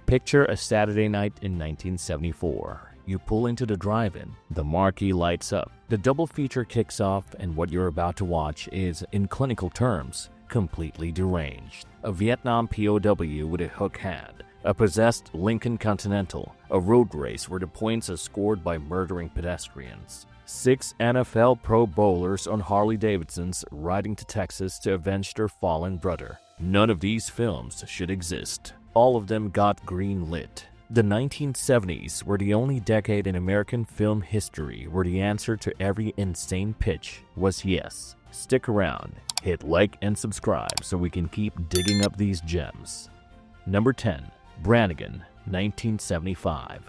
Picture a Saturday night in 1974. You pull into the drive-in, the marquee lights up, the double feature kicks off, and what you're about to watch is, in clinical terms, completely deranged. A Vietnam POW with a hook hand, a possessed Lincoln Continental, a road race where the points are scored by murdering pedestrians. 6 NFL Pro Bowlers on Harley-Davidsons riding to Texas to avenge their fallen brother. None of these films should exist. All of them got green lit. The 1970s were the only decade in American film history where the answer to every insane pitch was yes. Stick around, hit like and subscribe so we can keep digging up these gems. Number 10. Brannigan, 1975.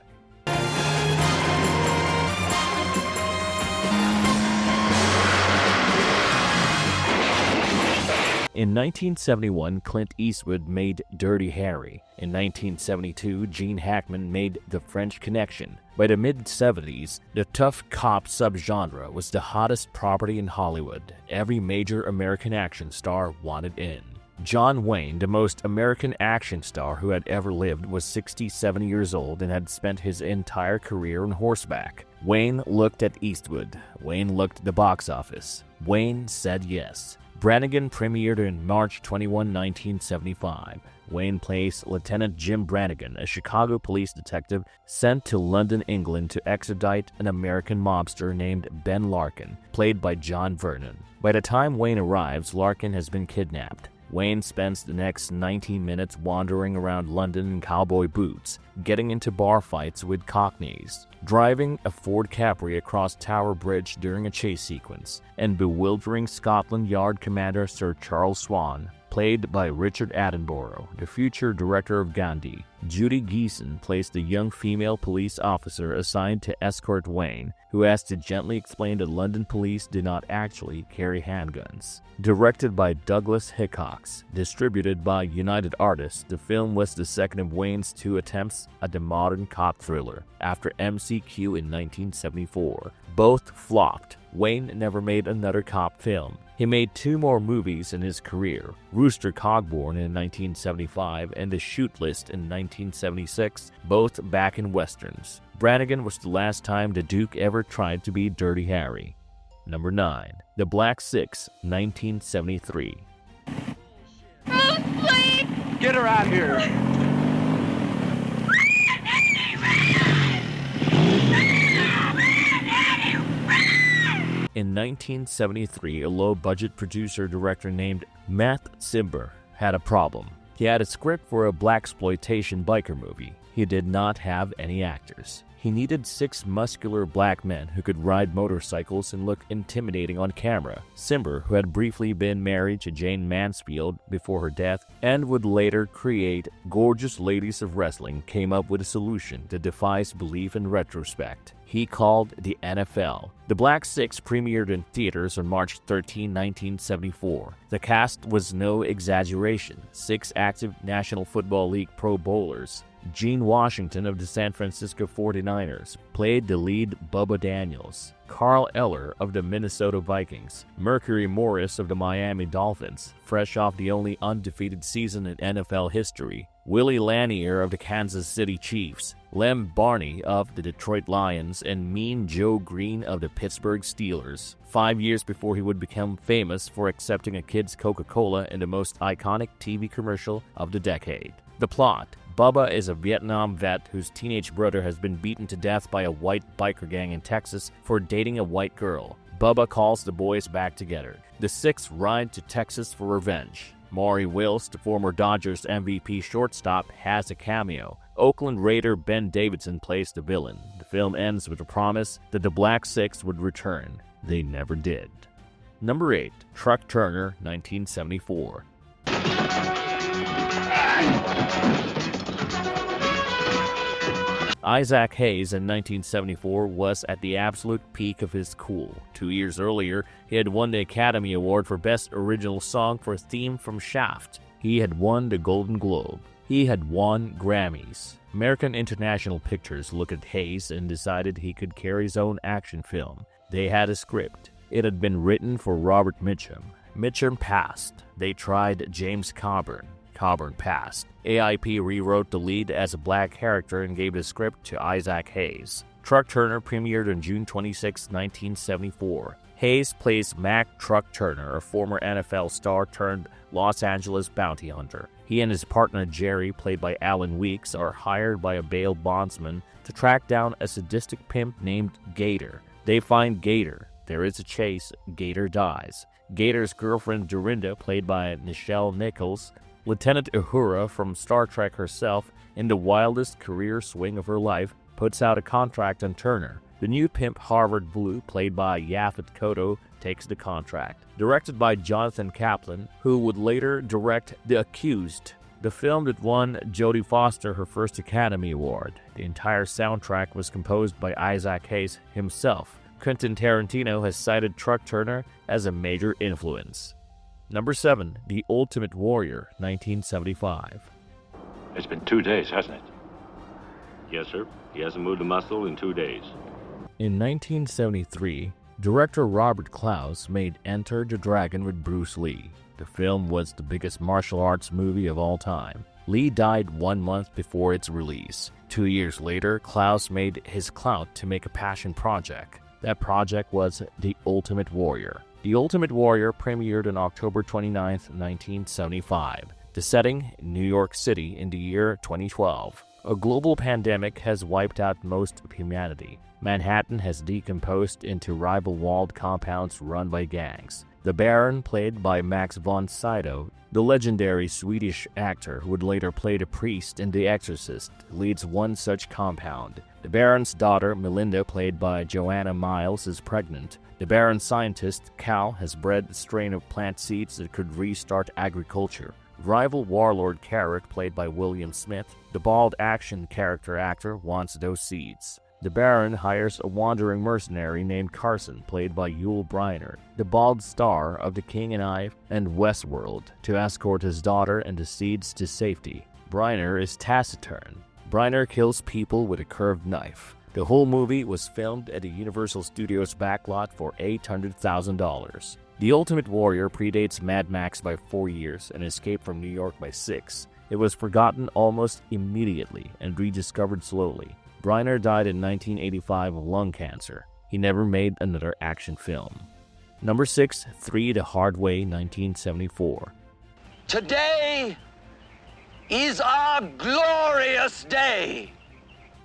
In 1971, Clint Eastwood made Dirty Harry. In 1972, Gene Hackman made The French Connection. By the mid-70s, the tough cop subgenre was the hottest property in Hollywood. Every major American action star wanted in. John Wayne, the most American action star who had ever lived, was 67 years old and had spent his entire career on horseback. Wayne looked at Eastwood. Wayne looked at the box office. Wayne said yes. Brannigan premiered in March 21, 1975. Wayne plays Lieutenant Jim Brannigan, a Chicago police detective sent to London, England to extradite an American mobster named Ben Larkin, played by John Vernon. By the time Wayne arrives, Larkin has been kidnapped. Wayne spends the next 90 minutes wandering around London in cowboy boots, getting into bar fights with cockneys, driving a Ford Capri across Tower Bridge during a chase sequence, and bewildering Scotland Yard Commander Sir Charles Swan, played by Richard Attenborough, the future director of Gandhi. Judy Geeson plays the young female police officer assigned to escort Wayne, who has to gently explain that London police do not actually carry handguns. Directed by Douglas Hickox, distributed by United Artists, the film was the second of Wayne's 2 attempts at the modern cop thriller, after MCQ in 1974. Both flopped. Wayne never made another cop film. He made 2 more movies in his career, Rooster Cogburn in 1975 and The Shoot List in 1976, both back in westerns. Brannigan was the last time the Duke ever tried to be Dirty Harry. Number 9. The Black Six, 1973. Get her out here! In 1973, a low-budget producer-director named Matt Cimber had a problem. He had a script for a blaxploitation biker movie. He did not have any actors. He needed 6 muscular black men who could ride motorcycles and look intimidating on camera. Cimber, who had briefly been married to Jane Mansfield before her death and would later create Gorgeous Ladies of Wrestling, came up with a solution that defies belief in retrospect. He called the NFL. The Black Six premiered in theaters on March 13, 1974. The cast was no exaggeration. 6 active National Football League Pro Bowlers. Gene Washington of the San Francisco 49ers played the lead Bubba Daniels. Carl Eller of the Minnesota Vikings. Mercury Morris of the Miami Dolphins, fresh off the only undefeated season in NFL history. Willie Lanier of the Kansas City Chiefs. Lem Barney of the Detroit Lions, and Mean Joe Green of the Pittsburgh Steelers. 5 years before he would become famous for accepting a kid's Coca-Cola in the most iconic TV commercial of the decade. The plot: Bubba is a Vietnam vet whose teenage brother has been beaten to death by a white biker gang in Texas for dating a white girl. Bubba calls the boys back together. The 6 ride to Texas for revenge. Maury Wills, the former Dodgers MVP shortstop, has a cameo. Oakland Raider Ben Davidson plays the villain. The film ends with a promise that the Black Six would return. They never did. Number 8. Truck Turner, 1974. Isaac Hayes in 1974 was at the absolute peak of his cool. 2 years earlier, he had won the Academy Award for Best Original Song for a theme from Shaft. He had won the Golden Globe. He had won Grammys. American International Pictures looked at Hayes and decided he could carry his own action film. They had a script. It had been written for Robert Mitchum. Mitchum passed. They tried James Coburn. macabre past. AIP rewrote the lead as a black character and gave the script to Isaac Hayes. Truck Turner premiered on June 26, 1974. Hayes plays Mac Truck Turner, a former NFL star turned Los Angeles bounty hunter. He and his partner Jerry, played by Alan Weeks, are hired by a bail bondsman to track down a sadistic pimp named Gator. They find Gator. There is a chase. Gator dies. Gator's girlfriend Dorinda, played by Nichelle Nichols, Lieutenant Uhura from Star Trek herself, in the wildest career swing of her life, puts out a contract on Turner. The new pimp Harvard Blue, played by Yaphet Kotto, takes the contract. Directed by Jonathan Kaplan, who would later direct The Accused, the film that won Jodie Foster her first Academy Award. The entire soundtrack was composed by Isaac Hayes himself. Quentin Tarantino has cited Truck Turner as a major influence. Number 7. The Ultimate Warrior, 1975. It's been 2 days, hasn't it? Yes, sir. He hasn't moved a muscle in 2 days. In 1973, director Robert Clouse made Enter the Dragon with Bruce Lee. The film was the biggest martial arts movie of all time. Lee died 1 month before its release. 2 years later, Clouse made his clout to make a passion project. That project was The Ultimate Warrior. The Ultimate Warrior premiered on October 29, 1975. The setting, New York City in the year 2012. A global pandemic has wiped out most of humanity. Manhattan has decomposed into rival walled compounds run by gangs. The Baron, played by Max von Sydow, the legendary Swedish actor who would later play the priest in The Exorcist, leads one such compound. The Baron's daughter, Melinda, played by Joanna Miles, is pregnant. The Baron's scientist, Cal, has bred a strain of plant seeds that could restart agriculture. Rival warlord Carrot, played by William Smith, the bald action character actor, wants those seeds. The Baron hires a wandering mercenary named Carson, played by Yul Brynner, the bald star of The King and I and Westworld, to escort his daughter and the seeds to safety. Brynner is taciturn. Brynner kills people with a curved knife. The whole movie was filmed at the Universal Studios backlot for $800,000. The Ultimate Warrior predates Mad Max by 4 years and Escape from New York by 6. It was forgotten almost immediately and rediscovered slowly. Brynner died in 1985 of lung cancer. He never made another action film. Number 6, 3 the Hard Way, 1974. Today is a glorious day.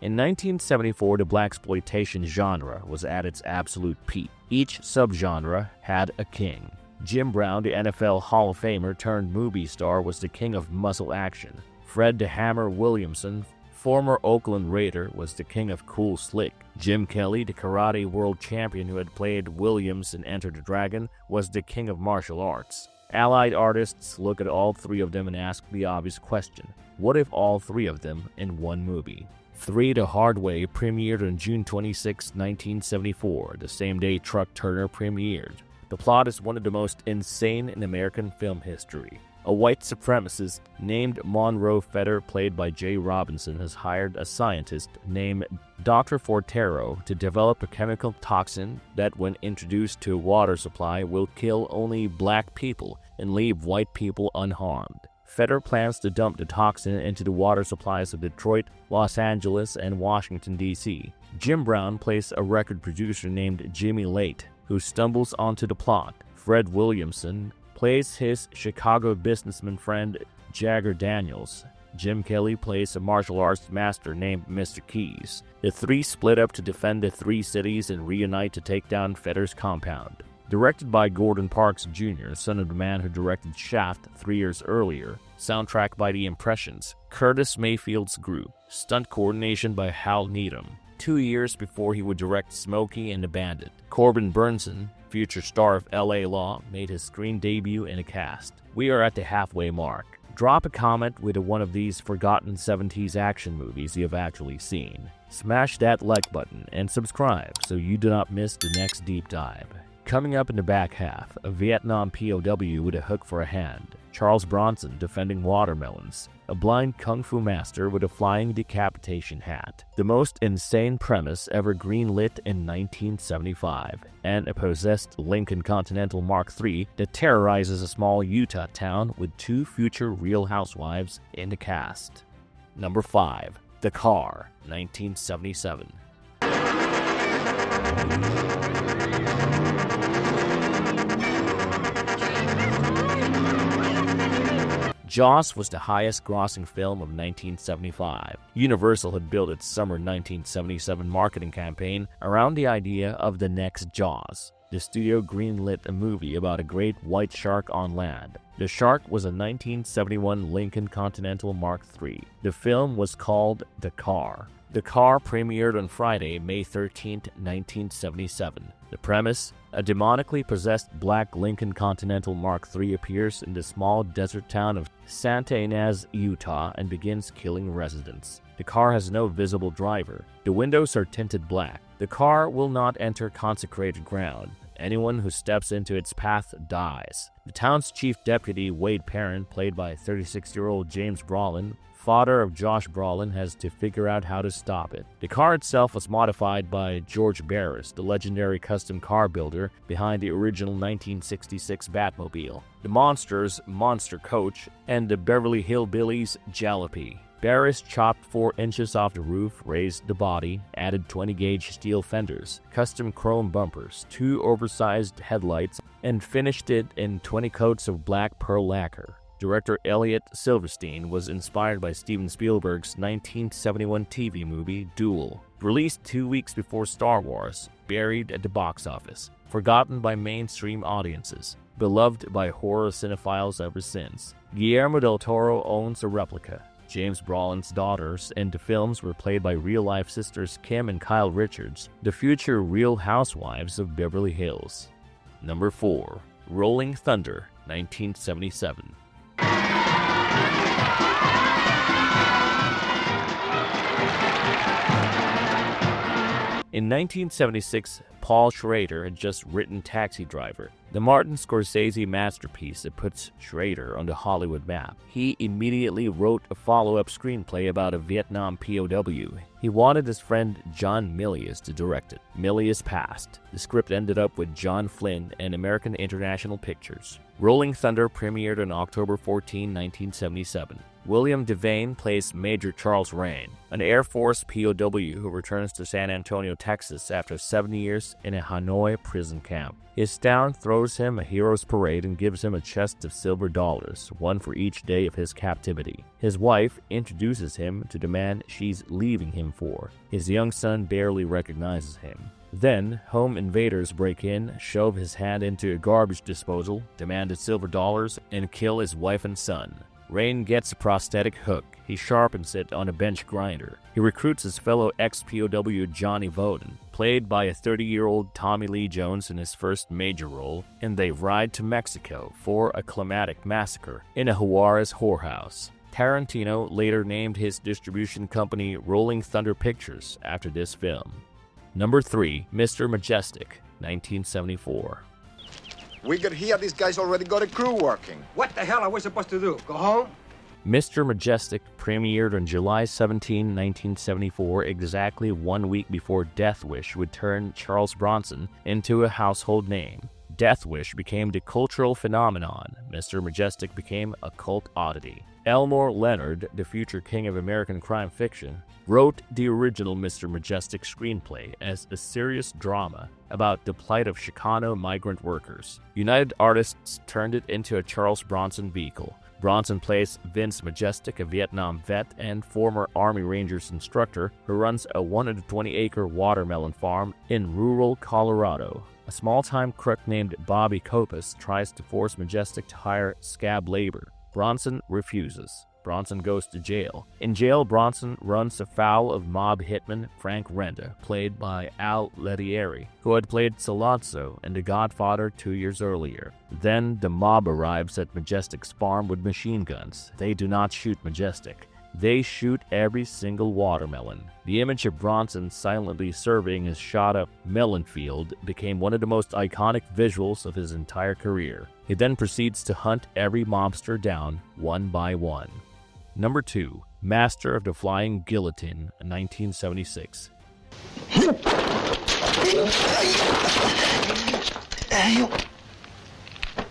In 1974, the blaxploitation genre was at its absolute peak. Each subgenre had a king. Jim Brown, the NFL Hall of Famer turned movie star, was the king of muscle action. Fred the Hammer Williamson, former Oakland Raider, was the king of cool slick. Jim Kelly, the karate world champion who had played Williams in Enter the Dragon, was the king of martial arts. Allied artists look at all three of them and ask the obvious question: what if all three of them in one movie? 3 the Hard Way premiered on June 26, 1974, the same day Truck Turner premiered. The plot is one of the most insane in American film history. A white supremacist named Monroe Fetter, played by Jay Robinson, has hired a scientist named Dr. Fortero to develop a chemical toxin that, when introduced to a water supply, will kill only black people and leave white people unharmed. Fetter plans to dump the toxin into the water supplies of Detroit, Los Angeles, and Washington, D.C. Jim Brown plays a record producer named Jimmy Late, who stumbles onto the plot. Fred Williamson plays his Chicago businessman friend Jagger Daniels. Jim Kelly plays a martial arts master named Mr. Keys. The three split up to defend the three cities and reunite to take down Fetter's compound. Directed by Gordon Parks Jr., son of the man who directed Shaft 3 years earlier. Soundtrack by The Impressions, Curtis Mayfield's group. Stunt coordination by Hal Needham. 2 years before he would direct Smokey and the Bandit, Corbin Burnson, future star of L.A. Law, made his screen debut in a cast. We are at the halfway mark. Drop a comment with one of these forgotten 70s action movies you have actually seen. Smash that like button and subscribe so you do not miss the next deep dive. Coming up in the back half, a Vietnam POW with a hook for a hand. Charles Bronson defending watermelons, a blind kung fu master with a flying decapitation hat, the most insane premise ever greenlit in 1975, and a possessed Lincoln Continental Mark III that terrorizes a small Utah town with 2 future Real Housewives in the cast. Number 5. The Car, 1977. Jaws was the highest-grossing film of 1975. Universal had built its summer 1977 marketing campaign around the idea of the next Jaws. The studio greenlit a movie about a great white shark on land. The shark was a 1971 Lincoln Continental Mark III. The film was called The Car. The Car premiered on Friday, May 13, 1977. The premise: a demonically possessed black Lincoln Continental Mark III appears in the small desert town of Santa Ynez, Utah, and begins killing residents. The car has no visible driver. The windows are tinted black. The car will not enter consecrated ground. Anyone who steps into its path dies. The town's chief deputy, Wade Perrin, played by 36-year-old James Brolin, father of Josh Brolin, has to figure out how to stop it. The car itself was modified by George Barris, the legendary custom car builder behind the original 1966 Batmobile, the Monsters' Monster Coach, and the Beverly Hillbillies' Jalopy. Barris chopped 4 inches off the roof, raised the body, added 20-gauge steel fenders, custom chrome bumpers, 2 oversized headlights, and finished it in 20 coats of black pearl lacquer. Director Elliot Silverstein was inspired by Steven Spielberg's 1971 TV movie Duel. Released 2 weeks before Star Wars, buried at the box office, forgotten by mainstream audiences, beloved by horror cinephiles ever since. Guillermo del Toro owns a replica. James Brolin's daughters in the films were played by real-life sisters Kim and Kyle Richards, the future Real Housewives of Beverly Hills. Number 4. Rolling Thunder, 1977. In 1976, Paul Schrader had just written Taxi Driver, the Martin Scorsese masterpiece that puts Schrader on the Hollywood map. He immediately wrote a follow-up screenplay about a Vietnam POW. He wanted his friend John Milius to direct it. Milius passed. The script ended up with John Flynn and American International Pictures. Rolling Thunder premiered on October 14, 1977. William Devane plays Major Charles Rain, an Air Force POW who returns to San Antonio, Texas after 7 years in a Hanoi prison camp. His town throws him a hero's parade and gives him a chest of silver dollars, one for each day of his captivity. His wife introduces him to the man she's leaving him for. His young son barely recognizes him. Then, home invaders break in, shove his hand into a garbage disposal, demand his silver dollars, and kill his wife and son. Rain gets a prosthetic hook. He sharpens it on a bench grinder. He recruits his fellow ex-POW Johnny Voden, played by a 30-year-old Tommy Lee Jones in his first major role, and they ride to Mexico for a climatic massacre in a Juarez whorehouse. Tarantino later named his distribution company Rolling Thunder Pictures after this film. Number 3. Mr. Majestic, 1974. We could hear these guys already got a crew working. What the hell are we supposed to do? Go home? Mr. Majestic premiered on July 17, 1974, exactly 1 week before Death Wish would turn Charles Bronson into a household name. Death Wish became the cultural phenomenon. Mr. Majestic became a cult oddity. Elmore Leonard, the future king of American crime fiction, wrote the original Mr. Majestic screenplay as a serious drama about the plight of Chicano migrant workers. United Artists turned it into a Charles Bronson vehicle. Bronson plays Vince Majestic, a Vietnam vet and former Army Rangers instructor who runs a 120-acre watermelon farm in rural Colorado. A small-time crook named Bobby Copus tries to force Majestic to hire scab labor. Bronson refuses. Bronson goes to jail. In jail, Bronson runs afoul of mob hitman Frank Renda, played by Al Lettieri, who had played Sollozzo in The Godfather 2 years earlier. Then the mob arrives at Majestic's farm with machine guns. They do not shoot Majestic. They shoot every single watermelon. The image of Bronson silently surveying his shot-up melon field became one of the most iconic visuals of his entire career. He then proceeds to hunt every mobster down one by one. Number 2. Master of the Flying Guillotine, 1976. 哎呦，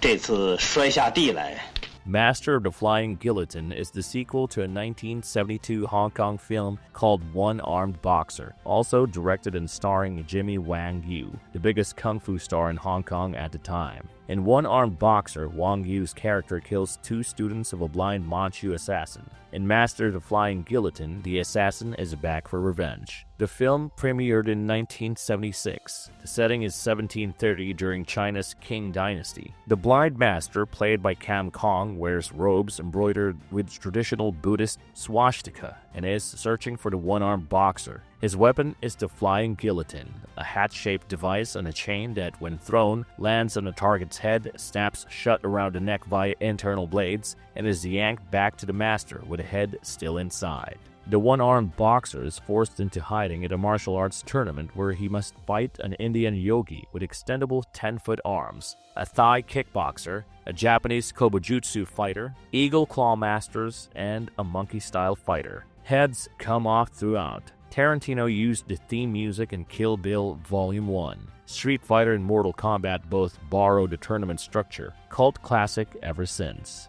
这次摔下地来。 Master of the Flying Guillotine is the sequel to a 1972 Hong Kong film called One-Armed Boxer, also directed and starring Jimmy Wang Yu, the biggest kung fu star in Hong Kong at the time. In One-Armed Boxer, Wang Yu's character kills 2 students of a blind Manchu assassin. In Master of the Flying Guillotine, the assassin is back for revenge. The film premiered in 1976. The setting is 1730 during China's Qing Dynasty. The blind master, played by Cam Kong, wears robes embroidered with traditional Buddhist swastika and is searching for the one-armed boxer. His weapon is the Flying Guillotine, a hat-shaped device on a chain that, when thrown, lands on the target's head, snaps shut around the neck via internal blades, and is yanked back to the master with the head still inside. The one-armed boxer is forced into hiding at a martial arts tournament where he must fight an Indian yogi with extendable 10-foot arms, a Thai kickboxer, a Japanese kobujutsu fighter, eagle claw masters, and a monkey-style fighter. Heads come off throughout. Tarantino used the theme music in Kill Bill Volume 1. Street Fighter and Mortal Kombat both borrowed the tournament structure. Cult classic ever since.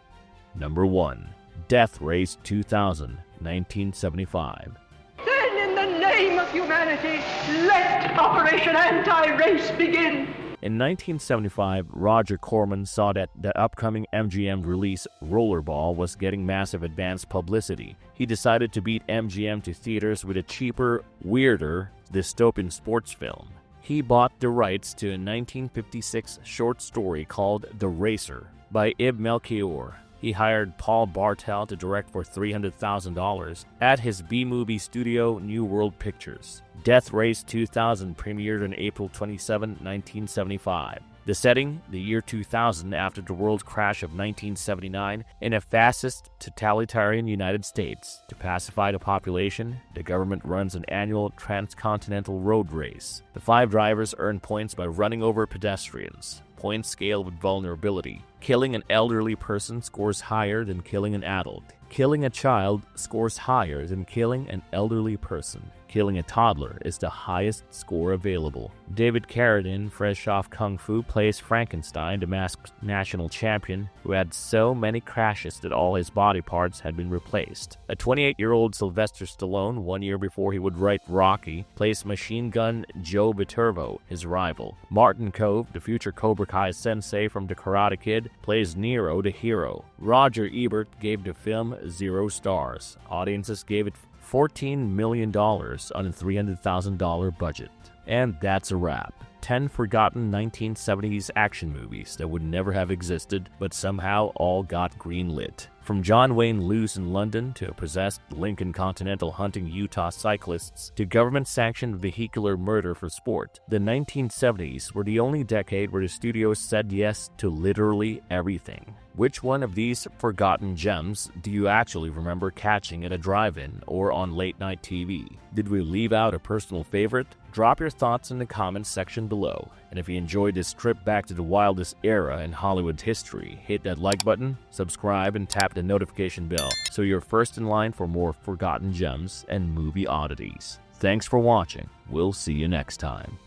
Number 1. Death Race 2000, 1975. Then, in the name of humanity, let Operation Anti-Race begin! In 1975, Roger Corman saw that the upcoming MGM release Rollerball was getting massive advance publicity. He decided to beat MGM to theaters with a cheaper, weirder, dystopian sports film. He bought the rights to a 1956 short story called The Racer by Ib Melchior. He hired Paul Bartel to direct for $300,000 at his B-movie studio New World Pictures. Death Race 2000 premiered on April 27, 1975. The setting, the year 2000 after the world crash of 1979 in a fascist, totalitarian United States. To pacify the population, the government runs an annual transcontinental road race. The 5 drivers earn points by running over pedestrians. Points scale with vulnerability. Killing an elderly person scores higher than killing an adult. Killing a child scores higher than killing an elderly person. Killing a toddler is the highest score available. David Carradine, fresh off Kung Fu, plays Frankenstein, the masked national champion who had so many crashes that all his body parts had been replaced. A 28-year-old Sylvester Stallone, 1 year before he would write Rocky, plays Machine Gun Joe Viterbo, his rival. Martin Kove, the future Cobra Kai sensei from The Karate Kid, plays Nero, the hero. Roger Ebert gave the film 0 stars. Audiences gave it $14 million on a $300,000 budget. And that's a wrap. 10 forgotten 1970s action movies that would never have existed, but somehow all got greenlit. From John Wayne loose in London to possessed Lincoln Continental hunting Utah cyclists to government-sanctioned vehicular murder for sport, the 1970s were the only decade where the studios said yes to literally everything. Which one of these forgotten gems do you actually remember catching at a drive-in or on late-night TV? Did we leave out a personal favorite? Drop your thoughts in the comments section below. And if you enjoyed this trip back to the wildest era in Hollywood history, hit that like button, subscribe, and tap the notification bell so you're first in line for more forgotten gems and movie oddities. Thanks for watching. We'll see you next time.